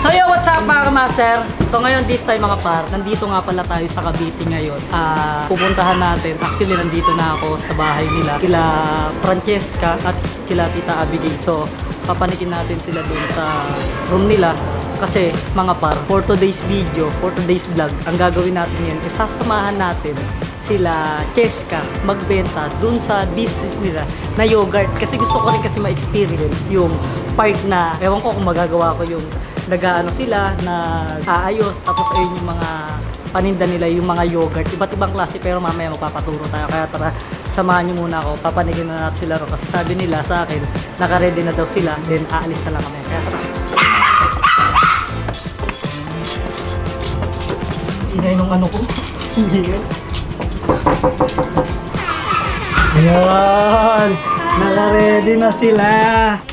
So yo, what's up mga kamaster? So ngayon this time mga par, nandito nga pala tayo sa Cavite ngayon. Pupuntahan natin, actually nandito na ako sa bahay nila, kila Francesca at kila Tita Abigail. So papanikin natin sila dun sa room nila. Kasi mga par, for today's video, for today's vlog, ang gagawin natin yan, isasamahan natin sila Cheska magbenta dun sa business nila na yogurt. Kasi gusto ko rin kasi ma-experience yung part na, ewan ko kung magagawa ko yung nag-aano sila, nag-aayos, tapos ayun yung mga paninda nila, yung mga yogurt. Iba't ibang klase, pero mamaya magpapaturo tayo. Kaya tara, samahan nyo muna ako, papanigin na natin sila ron. Kasi sabi nila sa akin, naka-ready na daw sila, then aalis na lang kami. Kaya tara. Ingay nung ano ko. Ayan! Naka-ready na sila!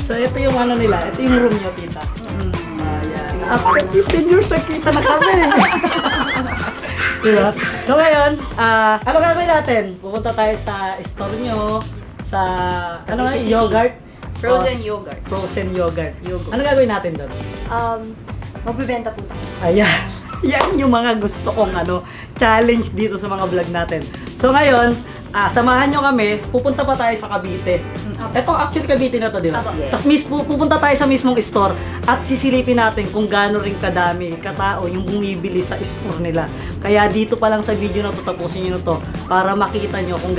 So ito yung ano nila, ito yung room nyo, tita. Ayan. After 15 years, nagkita na kami! Diba? So ngayon, ano gagawin natin? Pupunta tayo sa store nyo, sa, ano nga, yogurt? Frozen yogurt. Frozen yogurt. Ano gagawin natin doon? Magbibenta po tayo. Ayan. Yan yung mga gusto kong challenge dito sa mga vlog natin. So ngayon, samahan nyo kami, pupunta pa tayo sa Cavite. Ito actually Cavite na to, di ba? Yes. Tapos pupunta tayo sa mismong store at sisilipin natin kung gaano rin kadami katao yung bumibili sa store nila. Kaya dito pa lang sa video na to, tapusin nyo na to para makita nyo kung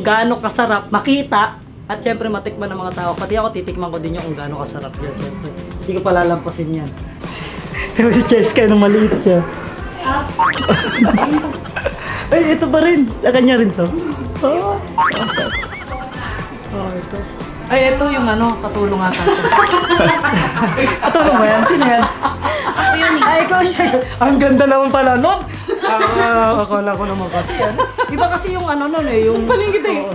gaano kasarap makita at syempre matikman ng mga tao. Pati ako titikman ko din yung kung gaano kasarap yan. Syempre, hindi ko palalampasin yan. Pero si Cheska na maliit siya. Ay, ito pa rin. Sa kanya rin to. Oh, ito. Ay, ito yung katulong ata. Katulong ba yan? Sino yan? Ako yun eh. Ay, ikaw siya. Ang ganda naman pala nun. Akala ko naman kasi yan. Iba kasi yung nun eh. Yung palingkit eh.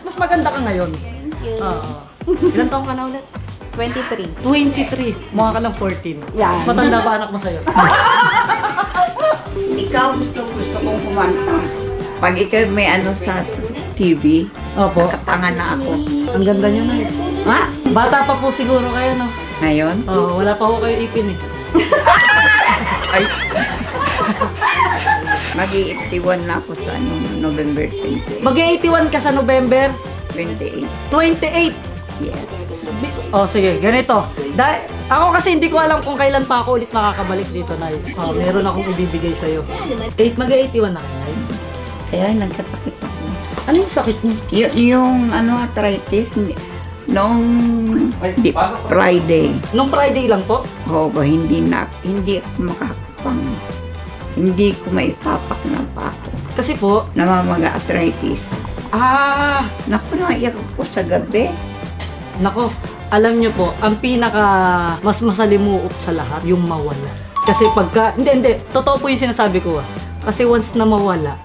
Mas maganda ka ngayon. Thank you. Ilan taong ka na ulit? 23. 23. Mukha ka lang 14. Yan. Matanda pa anak mo sa'yo. Ikaw gusto kong kumanta. Pag ikaw may sa TV, Opo. nakatanga na ako. Ang ganda niyo na eh. Ha? Bata pa po siguro kayo, no? Ngayon? Oo, wala pa po kayo ipin eh. Ay. Mag-i-81 na ako sa November 20. Mag-81 ka sa November 28. 28. Yes. Sige, ganito. Ako kasi hindi ko alam kung kailan pa ako ulit makakabalik dito, Nay. Meron akong ibibigay sa'yo. Mag-81 na kayo, Nay? Kaya nagkasakit ako. Ano yung sakit niyo? Yung arthritis, noong Friday. Nung Friday lang po? Oo, hindi ako makakapang. Hindi ko maipapak na pa ako. Kasi po, Namamaga arthritis. Naku, naiyak ako sa gabi. Nako, alam nyo po, ang mas masalimuot sa lahat, yung mawala. Kasi hindi, totoo po yung sinasabi ko Kasi once na mawala,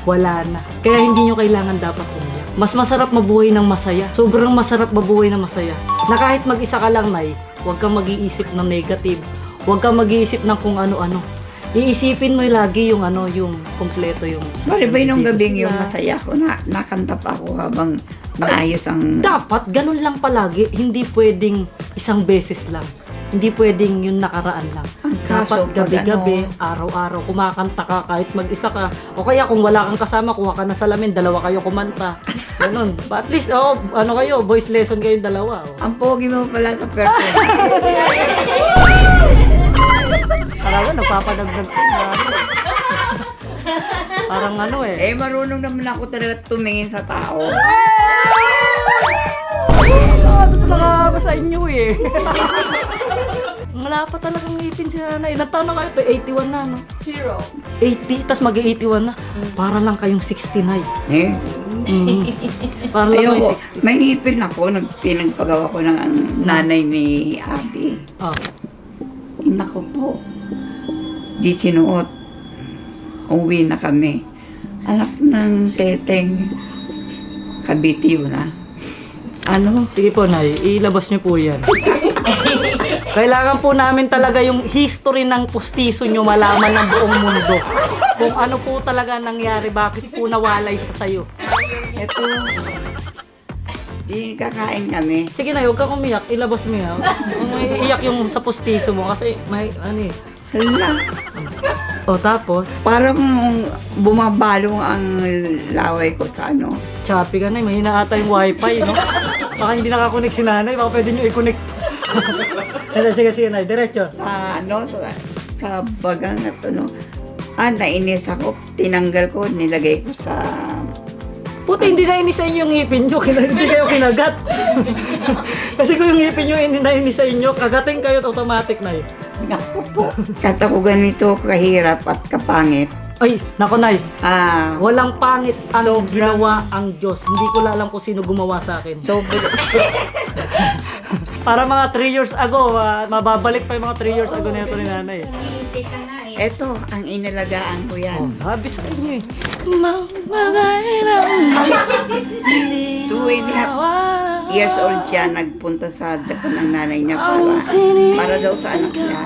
wala na. Kaya hindi nyo kailangan dapat umiyak. Mas masarap mabuhay ng masaya. Sobrang masarap mabuhay ng masaya. Na kahit mag-isa ka lang, Nay, huwag kang mag-iisip ng negative. Huwag kang mag-iisip ng kung ano-ano. Iisipin mo lagi yung yung kompleto yung... Maribay nung gabing yung masaya ko, nakanta pa ako habang naayos ang... Dapat, ganun lang palagi. Hindi pwedeng isang beses lang. Hindi pwedeng yung nakaraan lang. Dapat gabi-gabi, araw-araw, kumakanta ka kahit mag-isa ka. O kaya kung wala kang kasama, kuha ka ng salamin, dalawa kayo kumanta. Ganun. But at least, kayo, voice lesson kayong dalawa. Ang pogi mo pala sa person. Parang nagpapadagdag ko na. Parang Marunong naman ako talaga tumingin sa tao. Ano talaga ba sa inyo eh? Wala pa talagang ngipin si Nanay. Ilang taon na kayo ito? 81 na, no? 0. 80, tas mag-81 na. Para lang kayong 69. Para lang kayong 60. May ngipin ako. Pinagpagawa ko ng nanay ni Abby. Naku po. Di sinuot. Uwi na kami. Anak ng teteng. Cavite yun Sige po, Nay. Ilabas niyo po yan. Kailangan po namin talaga yung history ng pustiso nyo malaman ng buong mundo. Kung ano po talaga nangyari, bakit po nawalay siya sa'yo. Ito. Di kakain kami. Sige na, huwag kang umiyak. Ilabas mo yan. Kung may iyak yung sa pustiso mo kasi may ano eh. Hala, O tapos, parang bumabalong ang laway ko sa ano. choppy ka na, mahina ata yung wifi, no? Baka hindi nakakonect si nanay, baka pwede nyo i-connect. Sige, nay, diretso. Sa ano, sa bagang at ano. Nainis ako. Tinanggal ko, nilagay ko sa... Puti, hindi nainis sa inyo yung ngipin nyo, hindi kayo kinagat. Kasi kung yung ngipin nyo hindi nainis sa inyo, kagating kayo automatic na yun. Naku po. Kat ako ganito kahirap at kapangit. Ay, nako nay, Ah, walang pangit ang ginawa ang Diyos. Hindi ko alam kung sino gumawa sa akin. Para mga 3 years ago, mababalik pa yung mga 3 years ago na ito ni nanay. Eto, ang inalagaan ko Oh, yan. sabi sa inyo eh. 2.5 years old siya, nagpunta sa Japan ng nanay niya para daw sa anak niya.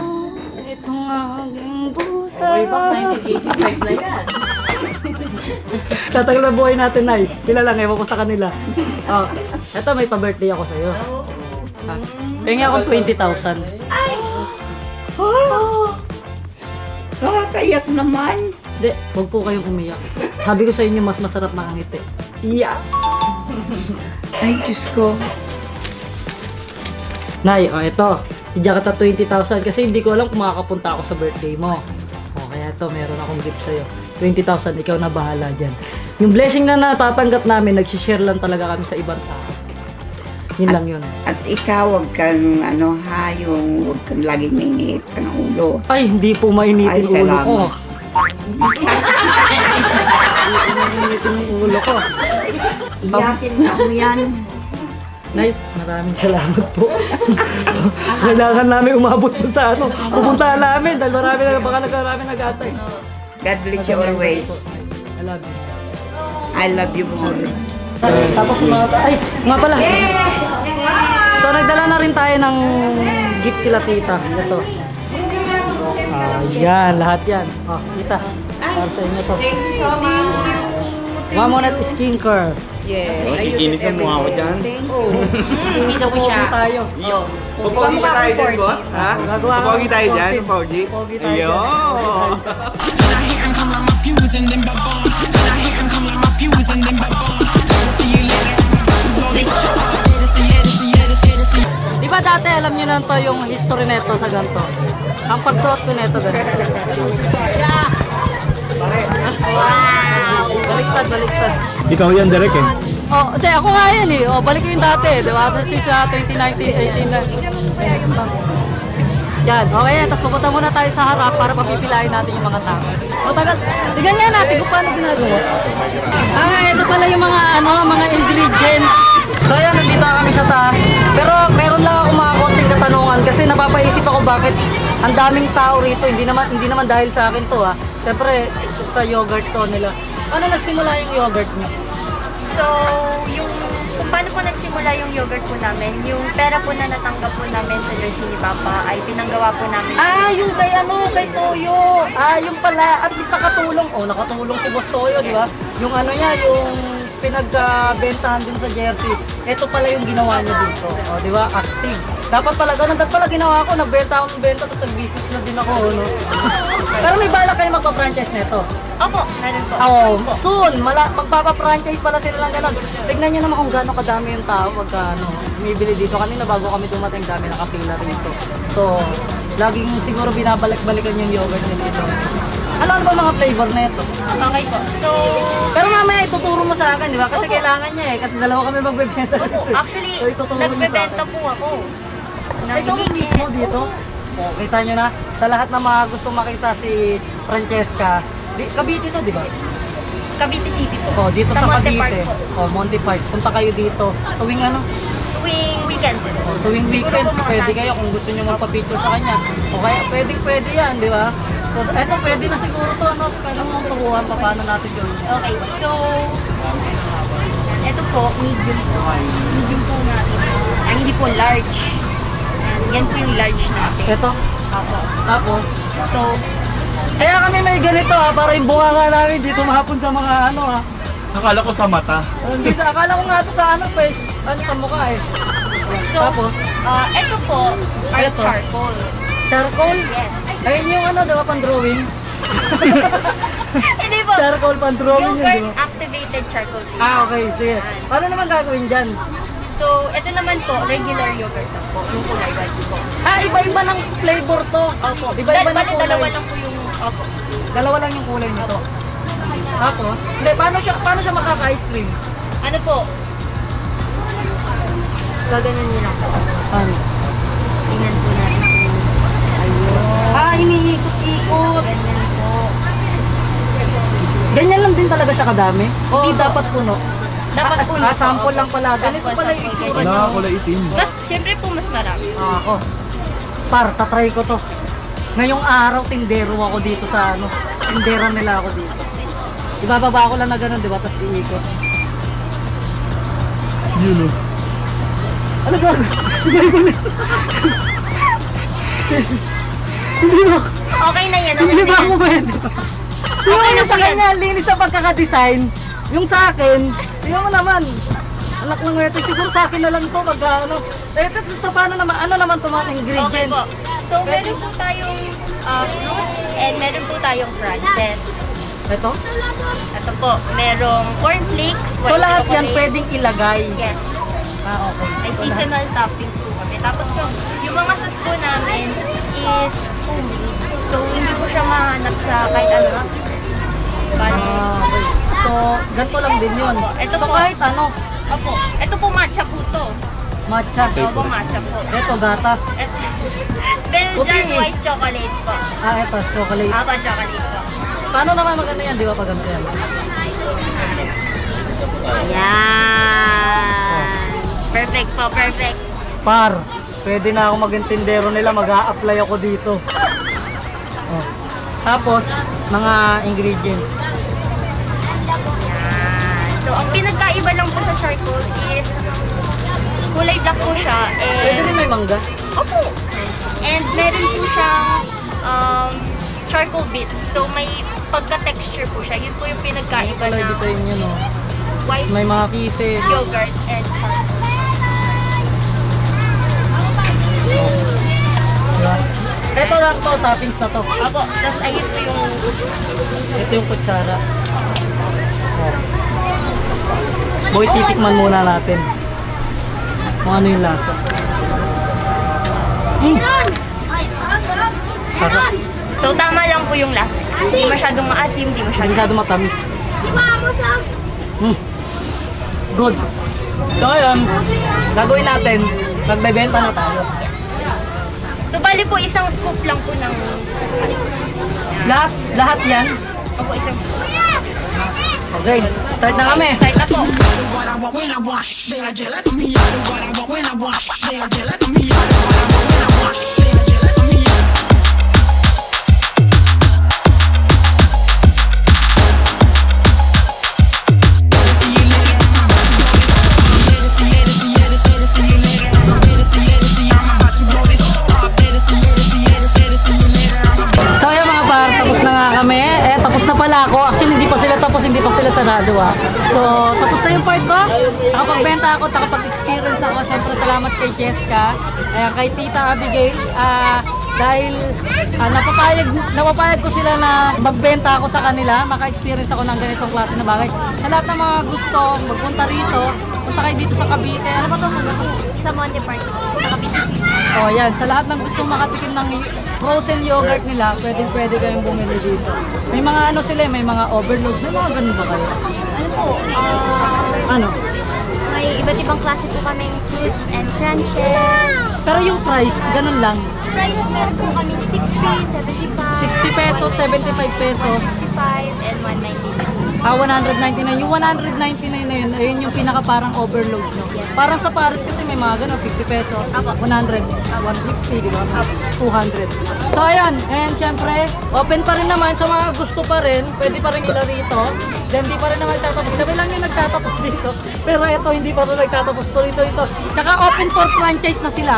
Itong aking pusa. Way back 1985 na yan. Tatagal na buhay natin, Nay. Sila lang, ewan ko sa kanila. Oh, eto may pa-birthday ako sa'yo. Pengi akong 20,000. Kayak naman. Hindi, huwag po kayong umiyak. Sabi ko sa inyo, mas masarap makangiti. Iya! Ay, Diyos ko. Nay, eto. Bigyan kita 20,000 kasi hindi ko alam kung makakapunta ako sa birthday mo. O, kaya ito, meron akong gift sa'yo. 20,000, ikaw na bahala dyan. Yung blessing na natatanggap namin, nagsishare lang talaga kami sa ibang tao. Yun lang yun. At ikaw, wag kang wag kang laging mainit ng ulo. Ay, hindi po Ay, mainitin ulo ko. salamat. Mainitin yung ulo ko. Iyakin na mo yan. Nay, maraming salamat po. Kailangan namin umabot dun sa ano. Pupuntahan namin dahil marami nag-atay. God bless you always. I love you. I love you more. Tapos nga pala. So nagdala na rin tayo ng gift kila tita. Ito. Ayan, lahat yan. Oh, tita. Para sa inyo to. Thank you so much. Mamonat skincare. Yes. Ikinis ang mukha mo dyan. Kita mo siya. Tayo. Papogi ba tayo dyan, boss? Ha? Gagawa ka Papogi ng tayo dyan, fountain. papogi? Papogi tayo dyan. Ayun. Di ba dati alam niyo na to yung history neto sa ganito? Ang pagsuot ko neto ganito. Wow! Baliktad. Ikaw yan, Derek eh. Oh, hindi, ako nga yan eh. Oh, balik ko yung dati, di ba? Since 2019, 18 na. Yan, okay yan. Tapos pupunta muna tayo sa harap para papipilain natin yung mga tao. O, tagal. Tignan nga natin kung paano ginagawa. Ito pala yung mga, mga ingredients. So, yan, nandito kami sa taas. Pero, meron lang ako mga konting katanungan kasi napapaisip ako bakit ang daming tao rito. Hindi naman dahil sa akin to, ha. Siyempre, sa yogurt to nila. Paano nagsimula yung yogurt niyo? So, kung paano po nagsimula yung yogurt po namin, yung pera po na natanggap po namin sa jersey ni Papa ay pinanggawa po namin. Yung kay Toyo. Yung pala, at least nakatulong. Nakatulong si Boss Toyo, di ba? Yung yung pinagbentahan din sa jersey. Ito pala yung ginawa niya dito. Di ba? Active. Dapat pala, ganun pala ginawa ko. Nagbenta ako ng benta, tapos nag-business na din ako, no? Pero may balak kayo magpa-franchise nito. Opo, meron po. Soon, magpapa-franchise pala sila lang ganun. Tignan nyo naman kung gaano kadami yung tao pagka bumibili dito. Kanina bago kami dumating, dami nakapila rito. So, laging siguro binabalik-balikan yung yogurt nila dito. Ano ba mga flavor nito? Okay po. So, Pero mamaya ituturo mo sa akin, di ba? Kasi kailangan niya eh. Kasi dalawa kami magbebenta. actually, So, ituturo niyo sa akin. nagbebenta po ako. Ikaw mismo dito. Kita nyo na, sa lahat ng mga gustong makita si Francesca, Cavite to, di ba? Cavite City po. Dito sa Monte Park Cavite. po. Monte Park. Punta kayo dito. Tuwing Tuwing weekends. tuwing Siguro weekend, po mga pwede Sunday. kayo kung gusto nyo magpa-picture sa kanya. O kaya pwede yan, di ba? So, eto pwede na siguro to, kaya mo turuan pa paano natin yun. Okay, so, ito po, medium po. Medium po natin. Ang hindi po large. Yan po yung large natin. Eto, tapos, So, kaya kami may ganito para yung bunga namin dito mahapon sa mga Akala ko sa mata. Hindi akala ko nga ito sa ano sa mukha eh. So, Tapos, ito po ay Ito. charcoal. charcoal. Yes. Ayun yung ano, diba, pang-drawing? Hindi po. Charcoal pang-drawing yun, Yogurt diba? activated charcoal. Okay, sige. Paano naman gagawin dyan? So, ito naman po, regular yogurt lang po. Yung kulay white po. Iba-iba ng flavor to. Opo. Iba-iba ng Bali, kulay. dalawa lang po yung, opo. Dalawa lang yung kulay nito. Tapos, hindi, paano siya makaka-ice cream? Ano po? Gaganon nyo lang po. Ano? Tingnan po natin kung Iniikot-ikot. ganyan po. Ganyan lang din talaga siya kadami? O Hindi po. dapat puno? Dapat po. Sample lang pala. Ganito pala yung itsura Wala, niya. kulay itim. Mas, syempre po, mas marami. Ako. Tatry ko to. Ngayong araw, tindero ako dito sa ano. Tindero nila ako dito. Ibababa ko lang na gano'n, di ba? Tapos iikot. Yun o. Ano ba? Hindi ba? Okay na yan. Hindi Okay ba na ako yan. pwede? Yung Okay ano na sa po yan. kanya, linis sa pagkakadesign. Yung sa akin, tingnan mo naman. Anak ng ito, siguro sa akin na lang to pag ano. Ito, sa paano naman, ano naman to mga Okay ingredients? po. So, meron po tayong fruits and meron po tayong crunches. Ito? Ito po, merong cornflakes, So lahat yan chocolate. pwedeng ilagay. Yes. Okay. May seasonal toppings po kami. Tapos po, yung mga sauce po namin is homemade. So, hindi po siya mahanap sa kahit ano. Bali. Okay. So, ganito lang din yun. Ito So po. kahit ano, Opo. Ito po matcha po to. matcha. Opo, matcha po. Ito, gatas. Belgian Puti. white chocolate po. Ito, chocolate. Aba chocolate po. Paano naman maganda yan, di ba, pag ganito yan? Yan. Perfect po, perfect. Pwede na ako maging tindero nila, mag-a-apply ako dito. Oh. Tapos, mga ingredients. Yan. So, ang pinagkaiba lang po sa charcoal is kulay black po siya. Pwede And, rin may mangga. opo. And meron po siyang charcoal bits. So, may pagka-texture po siya. Yun po yung pinagkaiba Pala ng design yun, no? white May mga kisses. yogurt and charcoal. Diba? Ito lang to, toppings na to. Opo. Tapos, ayun po yung Ito yung kutsara. Oh. Boy, titikman muna natin. Kung ano yung lasa. Sarap. So, tama lang po yung lasa. Hindi masyadong maasim, hindi Hindi masyadong... masyado matamis. Good. So ayun, gagawin natin, magbebenta na tayo. So, bali po, isang scoop lang po ng... Lahat yan. Opo, isang scoop. Okay, start na kami. Start na po. What I want when I wash, they are jealous of me. I do what I want when I wash, they are jealous of me. I do what I want when I wash, they are jealous of me. So ayun mga par, tapos na nga kami. Tapos na pala ako. Actually hindi pa sila tapos, hindi pa sila sarado So tapos na yung part ko. Nakapagbenta ako, nakapag-experience ako. Siyempre salamat kay Jessica, kay Tita Abigail. Dahil napapayag ko sila na magbenta ako sa kanila, maka-experience ako ng ganitong klase na bagay. Sa lahat ng mga gusto magpunta rito, punta kayo dito sa Cavite. Ano ba ito? Sa Monte Park, sa Cavite City. Oh, yan. Sa lahat ng gustong makatikim ng frozen yogurt nila, pwede kayong bumili dito. May mga ano sila, may mga overload. May mga ganun ba kayo? Ano po? Ano? May iba't ibang klase po kaming fruits and crunches. Pero yung price, ganun lang. Price meron po kami 60, 75, 60 pesos, 75 pesos. 55, and 199. 199. Yung 199 na yun, ayun yung pinaka parang overload, no? Parang sa Paris kasi may mga ganun, 50 pesos, Apo. 100, 150, di ba? 200. So ayan, and syempre, open pa rin naman sa mga gusto pa rin, pwede pa rin ila rito. Then di pa rin naman nagtatapos. Kami lang yung nagtatapos dito. Pero ito, hindi pa rin nagtatapos. Ito. Tsaka open for franchise na sila.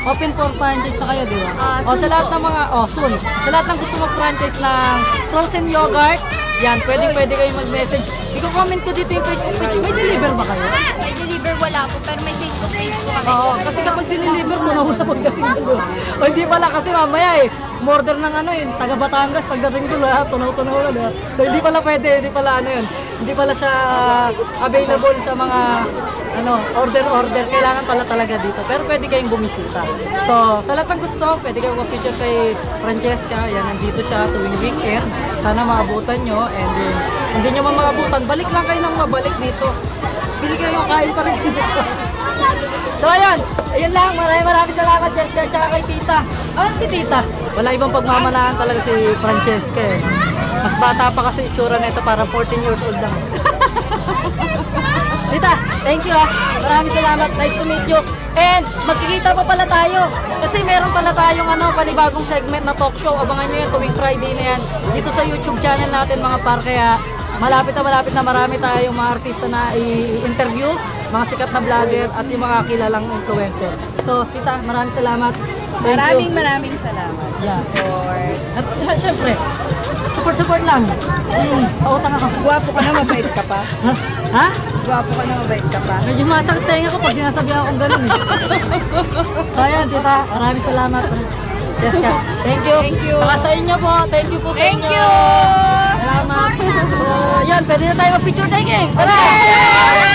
Open for franchise na kayo, di ba? Soon sa lahat po. ng mga, soon. Sa lahat ng gusto mag-franchise ng frozen yogurt, Yan, pwede kayo mag-message. I-comment ko dito yung Facebook page. May deliver ba kayo? May deliver wala po, pero may Facebook page po kami. Oo, kasi kapag diniliver mo na wala pagdating doon. O hindi pala kasi mamaya umorder ng taga Batangas pagdating doon tunaw-tunaw na. So hindi pala pwede, hindi pala hindi pala siya available sa mga order. Kailangan pala talaga dito. Pero pwede kayong bumisita. So sa lahat ng gusto, pwede kayong mag-picture kay Francesca. Yan, nandito siya tuwing weekend. Sana maabutan nyo. And then, hindi nyo man maabutan, balik lang kayo nang mabalik dito. Pili kayo kain pa rin dito. So ayun lang, maraming salamat Jessica at kay Tita. Si Tita? Wala ibang pagmamanahan talaga si Francesca eh. Mas bata pa kasi itsura na ito, parang 14 years old lang. Tita, thank you Maraming salamat, nice to meet you. And magkikita pa pala tayo. Kasi meron pala tayong panibagong segment na talk show. Abangan nyo yan tuwing Friday na yan. Dito sa YouTube channel natin mga par, kaya malapit na marami tayong mga artista na i-interview, mga sikat na vlogger at yung mga kilalang influencer. So, Tita, maraming salamat. Thank you. Maraming salamat sa support. At syempre, support lang. Pautang ako. Guwapo ka na, mabait ka pa. Ha? Guwapo ka na, mabait ka pa. Medyo masakit tenga ko pag sinasabihan akong ganun eh. So ayan, Tita, maraming salamat. Jessica, thank you. Thank you. Saka sa inyo po, thank you po sa inyo. Thank you. Salamat. So, yan, pwede na tayo mag-picture taking. Tara!